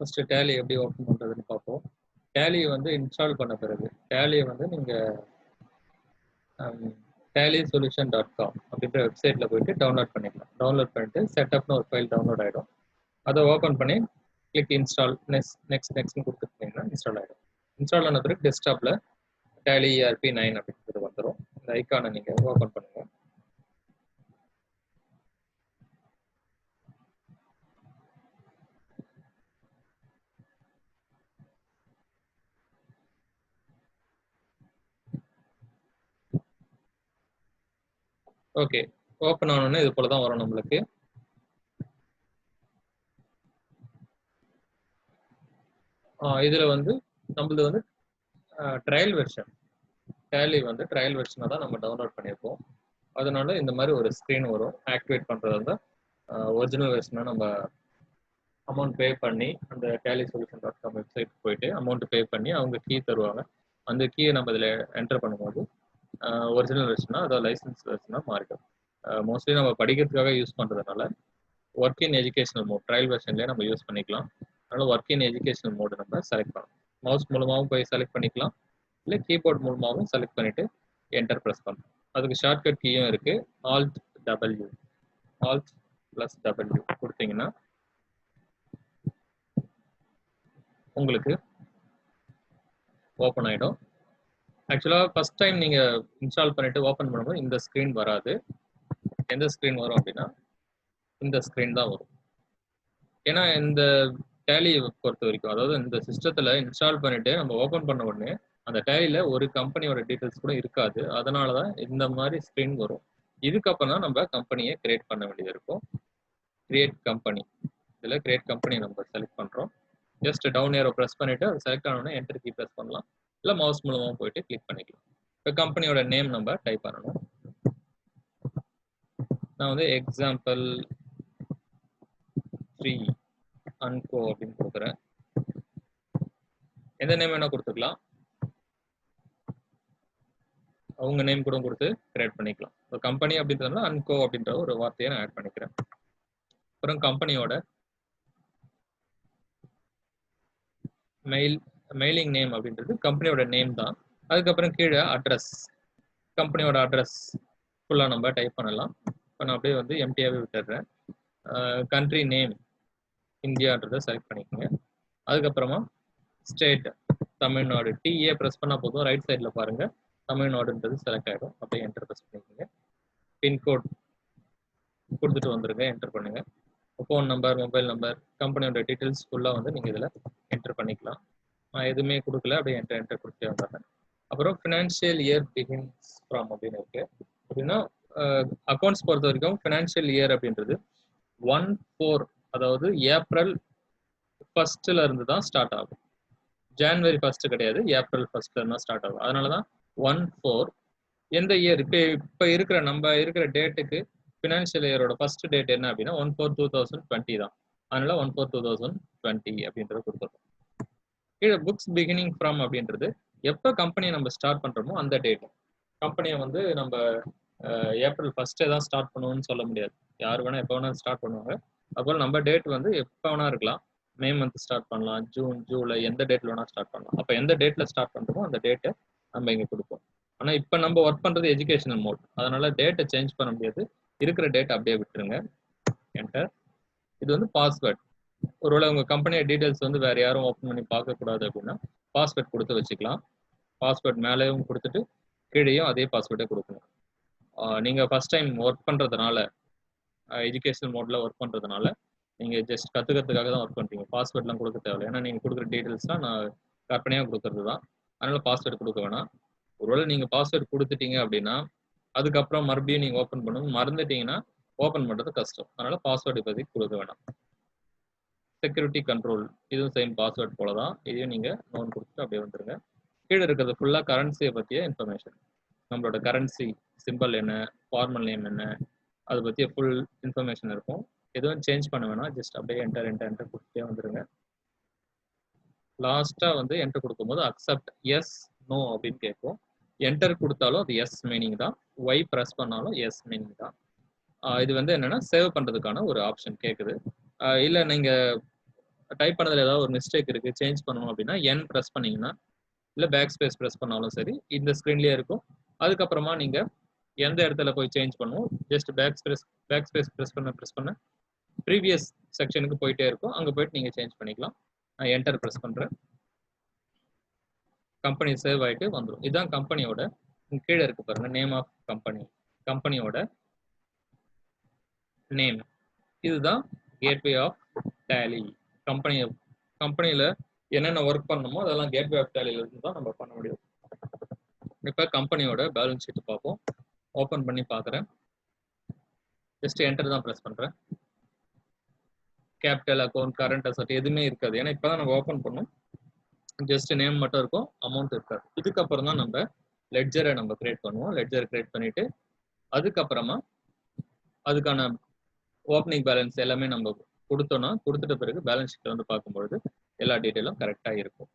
First tally எப்படி open பண்ணுறதுன்னு பார்ப்போம். டேலியை வந்து இன்ஸ்டால் பண்ண பிறகு டேலியை வந்து நீங்கள் tallysolution.com அப்படின்ற வெப்சைட்டில் போயிட்டு டவுன்லோட் பண்ணிக்கலாம். டவுன்லோட் பண்ணிட்டு செட்டப்னு ஒரு ஃபைல் டவுன்லோட் ஆகிடும். அதை ஓப்பன் பண்ணி கிளிக் இன்ஸ்டால் நெக்ஸ்ட்னு கொடுத்துட்டீங்கன்னா இன்ஸ்டால் ஆகிடும். இன்ஸ்டால் ஆன பிறகு டெஸ்க்டாப்பில் Tally ERP 9 அப்படின்றது வந்துடும். இந்த ஐக்கானை நீங்கள் ஓப்பன் பண்ணுங்க. ஓகே, ஓப்பன் ஆனோடனே இது போல தான் வரும் நம்மளுக்கு. இதில் வந்து நம்மளது வந்து ட்ரையல் வெர்ஷன் டேலி வந்து ட்ரையல் வெர்ஷனாக தான் நம்ம டவுன்லோட் பண்ணியிருப்போம். அதனால இந்த மாதிரி ஒரு ஸ்க்ரீன் வரும். ஆக்டிவேட் பண்ணுறது வந்து ஒரிஜினல் வெர்ஷனாக நம்ம அமௌண்ட் பே பண்ணி அந்த tallysolution.com வெப்சைட் போயிட்டு அமௌண்ட் பே பண்ணி அவங்க கீ தருவாங்க. அந்த கீயை நம்ம இதில் என்டர் பண்ணும்போது ஒரிஜினல் வெர்ஷனாக அதாவது லைசன்ஸ் வெர்ஷனாக மாறிடும். மோஸ்ட்லி நம்ம படிக்கிறதுக்காக யூஸ் பண்ணுறதுனால work in educational mode trial வெர்ஷன்லேயே நம்ம யூஸ் பண்ணிக்கலாம். அதனால் ஒர்க் இன் எஜுகேஷனல் மோடு நம்ம செலக்ட் பண்ணலாம். மவுஸ் மூலமாகவும் போய் செலக்ட் பண்ணிக்கலாம், இல்லை கீபோர்ட் மூலமாகவும் செலக்ட் பண்ணிவிட்டு என்டர் ப்ரெஸ் பண்ணலாம். அதுக்கு ஷார்ட்கட் கீயும் இருக்குது. Alt + W கொடுத்தீங்கன்னா உங்களுக்கு ஓப்பன் ஆகிடும். ஆக்சுவலாக ஃபஸ்ட் டைம் நீங்கள் இன்ஸ்டால் பண்ணிவிட்டு ஓப்பன் பண்ணும்போது இந்த ஸ்க்ரீன் வராது. எந்த ஸ்க்ரீன் வரும் அப்படின்னா இந்த ஸ்க்ரீன் தான் வரும். ஏன்னா இந்த டேலியை பொறுத்த வரைக்கும், அதாவது இந்த சிஸ்டத்தில் இன்ஸ்டால் பண்ணிவிட்டு நம்ம ஓப்பன் பண்ண உடனே அந்த டேலியில் ஒரு கம்பெனியோட டீட்டெயில்ஸ் கூட இருக்காது. அதனால தான் இந்த மாதிரி ஸ்க்ரீன் வரும். இதுக்கப்புறம் தான் நம்ம கம்பெனியை கிரியேட் பண்ண வேண்டியது இருக்கும். கிரியேட் கம்பெனி, இதில் கிரியேட் கம்பெனி நம்ம செலக்ட் பண்ணுறோம். ஜஸ்ட் டவுன் ஏரோ ப்ரெஸ் பண்ணிவிட்டு அது செலக்ட் ஆனோடனே என்டர் கீ ப்ரெஸ் பண்ணலாம், இல்லை மவுஸ் மூலமாக போயிட்டு கிளிக் பண்ணிக்கலாம். இப்போ கம்பெனியோட நேம் நம்ம டைப் பண்ணணும். நான் வந்து எக்ஸாம்பிள் 3 அன்கோ அப்படின்னு கொடுக்குறேன். எந்த நேம் வேணால் கொடுத்துக்கலாம், அவங்க நேம் கூட கொடுத்து கிரியேட் பண்ணிக்கலாம். இப்போ கம்பெனி அப்படின்றதுனால அன்கோ அப்படின்ற ஒரு வார்த்தையை நான் ஆட் பண்ணிக்கிறேன். அப்புறம் கம்பெனியோட மெயிலிங் நேம் அப்படின்றது கம்பெனியோட நேம் தான். அதுக்கப்புறம் கீழே அட்ரஸ், கம்பெனியோட அட்ரஸ் ஃபுல்லாக நம்ம டைப் பண்ணலாம். இப்போ நான் அப்படியே வந்து எம்டியாகவே விட்டுடுறேன். கண்ட்ரி நேம் இந்தியான்றதை செலக்ட் பண்ணிக்கோங்க. அதுக்கப்புறமா ஸ்டேட் தமிழ்நாடு, டிஏ ப்ரெஸ் பண்ணால் போதும், ரைட் சைடில் பாருங்கள் தமிழ்நாடுன்றது செலக்ட் ஆகிடும். அப்படியே என்டர் ப்ரெஸ் பண்ணிக்கோங்க. பின்கோட் கொடுத்துட்டு வந்துடுங்க, என்டர் பண்ணுங்கள். ஃபோன் நம்பர், மொபைல் நம்பர், கம்பெனியோட டீட்டெயில்ஸ் ஃபுல்லாக வந்து நீங்கள் இதில் என்டர் பண்ணிக்கலாம். நான் எதுவுமே கொடுக்கல, அப்படியே என்டர் கொடுத்துட்டே வந்துடுறேன். அப்புறம் ஃபினான்ஷியல் இயர் பிகின்ஸ் ஃப்ரம் அப்படின்னு இருக்கு. அப்படின்னா அக்கௌண்ட்ஸ் பொறுத்த வரைக்கும் ஃபினான்ஷியல் இயர் அப்படின்றது 1/4, அதாவது ஏப்ரல் 1 இருந்து தான் ஸ்டார்ட் ஆகும். ஜான்வரி 1 கிடையாது, ஏப்ரல் 1 தான் ஸ்டார்ட் ஆகும். அதனால தான் 1/4. எந்த இயர் இப்போ இருக்கிற நம்ம இருக்கிற டேட்டுக்கு ஃபினான்ஷியல் இயரோட ஃபர்ஸ்ட் டேட் என்ன அப்படின்னா 1/4/2020 தான். அதனால 1/4/2020 அப்படின்றத கொடுத்துருக்கோம். கீழே புக்ஸ் பிகினிங் ஃப்ரம் அப்படின்றது எப்போ கம்பெனியை நம்ம ஸ்டார்ட் பண்ணுறோமோ அந்த டேட். கம்பெனியை வந்து நம்ம ஏப்ரல் 1 தான் ஸ்டார்ட் பண்ணுவோம்னு சொல்ல முடியாது. யார் வேணால் எப்போ வேணால் ஸ்டார்ட் பண்ணுவாங்க. அதுபோல் நம்ம டேட் வந்து எப்போ வேணா இருக்கலாம். மே மந்த் ஸ்டார்ட் பண்ணலாம், ஜூன், ஜூலை, எந்த டேட்டில் வேணால் ஸ்டார்ட் பண்ணலாம். அப்போ எந்த டேட்டில் ஸ்டார்ட் பண்ணுறோமோ அந்த டேட்டை நம்ம இங்கே கொடுப்போம். ஆனால் இப்போ நம்ம ஒர்க் பண்ணுறது எஜுகேஷனல் மோட், அதனால டேட்டை சேஞ்ச் பண்ண முடியாது. இருக்கிற டேட்டை அப்படியே விட்டுருங்க, என்டர். இது வந்து பாஸ்வேர்ட். ஒருவேளை உங்கள் கம்பெனியோட டீட்டெயில்ஸ் வந்து வேறு யாரும் ஓப்பன் பண்ணி பார்க்கக்கூடாது அப்படின்னா பாஸ்வேர்ட் கொடுத்து வச்சுக்கலாம். பாஸ்வேர்ட் மேலேயும் கொடுத்துட்டு கீழேயும் அதே பாஸ்வேர்டே கொடுக்கணும். நீங்கள் ஃபஸ்ட் டைம் ஒர்க் பண்ணுறதுனால, எஜுகேஷனல் மோடில் ஒர்க் பண்ணுறதுனால நீங்கள் ஜஸ்ட் கற்றுக்கிறதுக்காக தான் ஒர்க் பண்ணுறீங்க. பாஸ்வேர்ட்லாம் கொடுக்க தேவையில்லை. ஏன்னா நீங்கள் கொடுக்குற டீட்டெயில்ஸ்லாம் நான் கற்பனையாக கொடுக்கறது தான். அதனால் பாஸ்வேர்டு கொடுக்க வேணாம். ஒருவேளை நீங்கள் பாஸ்வேர்டு கொடுத்துட்டீங்க அப்படின்னா அதுக்கப்புறம் மறுபடியும் நீங்கள் ஓப்பன் பண்ணணும், மறந்துட்டீங்கன்னா ஓப்பன் பண்ணுறது கஷ்டம். அதனால் பாஸ்வேர்டு இப்போதைக்கு கொடுக்க வேணாம். செக்யூரிட்டி கண்ட்ரோல், இதுவும் சேம் பாஸ்வேர்ட் போல தான். இதையும் நீங்கள் நோன் கொடுத்துட்டு அப்படியே வந்துடுங்க. கீழே இருக்கிறது ஃபுல்லாக கரன்சியை பற்றிய இன்ஃபர்மேஷன். நம்மளோட கரன்சி சிம்பிள் என்ன, ஃபார்மல் நேம் என்ன, அதை பற்றிய ஃபுல் இன்ஃபர்மேஷன் இருக்கும். எதுவும் சேஞ்ச் பண்ண வேணாம், ஜஸ்ட் அப்படியே என்டர் கொடுத்துட்டே வந்துடுங்க. லாஸ்ட்டாக வந்து என்டர் கொடுக்கும்போது அக்செப்ட், எஸ், நோ அப்படின்னு கேட்கும். என்டர் கொடுத்தாலும் அது எஸ் மீனிங் தான், ஒய் ப்ரெஸ் பண்ணாலும் எஸ் மீனிங் தான். இது வந்து என்னென்னா சேவ் பண்ணுறதுக்கான ஒரு ஆப்ஷன் கேட்குது. இல்லை நீங்கள் டைப் பண்ணதுல ஏதாவது ஒரு மிஸ்டேக் இருக்கு, சேஞ்ச் பண்ணணும் அப்படின்னா என் பிரஸ் பண்ணீங்கன்னா, இல்ல பேக் ஸ்பேஸ் பிரஸ் பண்ணாலும் சரி, இந்த ஸ்க்ரீன்லயே இருக்கும். அதுக்கப்புறமா நீங்க எந்த இடத்துல போய் சேஞ்ச் பண்ணணும், ஜஸ்ட் பேக் ஸ்பேஸ் பிரஸ் பண்ண ப்ரீவியஸ் செக்ஷனுக்கு போயிட்டே இருக்கும். அங்க போயிட்டு நீங்க சேஞ்ச் பண்ணிக்கலாம். நான் என்டர் பிரஸ் பண்றேன். கம்பெனி சேவ் ஆயிட்டு வந்துரும். இதுதான் கம்பெனியோட கீழே இருக்கு பாருங்க, நேம் ஆஃப் கம்பெனி, கம்பெனியோட நேம். இதுதான் கேட்வே ஆஃப் டேலி. கம்பெனியில என்னென்ன ஒர்க் பண்ணணுமோ அதெல்லாம் கேட்வே ஆஃப் டேலியில இருந்து தான் நம்ம பண்ண முடியும். இப்போ கம்பெனியோட பேலன்ஸ் ஷீட் பார்ப்போம். ஓப்பன் பண்ணி பார்க்குறேன். ஜஸ்ட் என்டர் தான் ப்ரெஸ் பண்ணுறேன். கேபிட்டல் அக்கௌண்ட், கரண்ட் அசட் எதுவுமே இருக்காது. ஏன்னா இப்போ தான் நம்ம ஓப்பன் பண்ணோம். ஜஸ்ட் நேம் மட்டும் இருக்கும், அமௌண்ட் இருக்காது. இதுக்கப்புறம் தான் நம்ம லெட்ஜரை நம்ம கிரியேட் பண்ணுவோம். லெட்ஜர் கிரியேட் பண்ணிட்டு அதுக்கப்புறமா அதுக்கான ஓப்பனிங் பேலன்ஸ் எல்லாமே நம்ம கொடுத்தோம்னா, கொடுத்துட்ட பிறகு பேலன்ஸ் ஷீட் வந்து பார்க்கும்பொழுது எல்லா டீட்டெயிலும் கரெக்டாக இருக்கும்.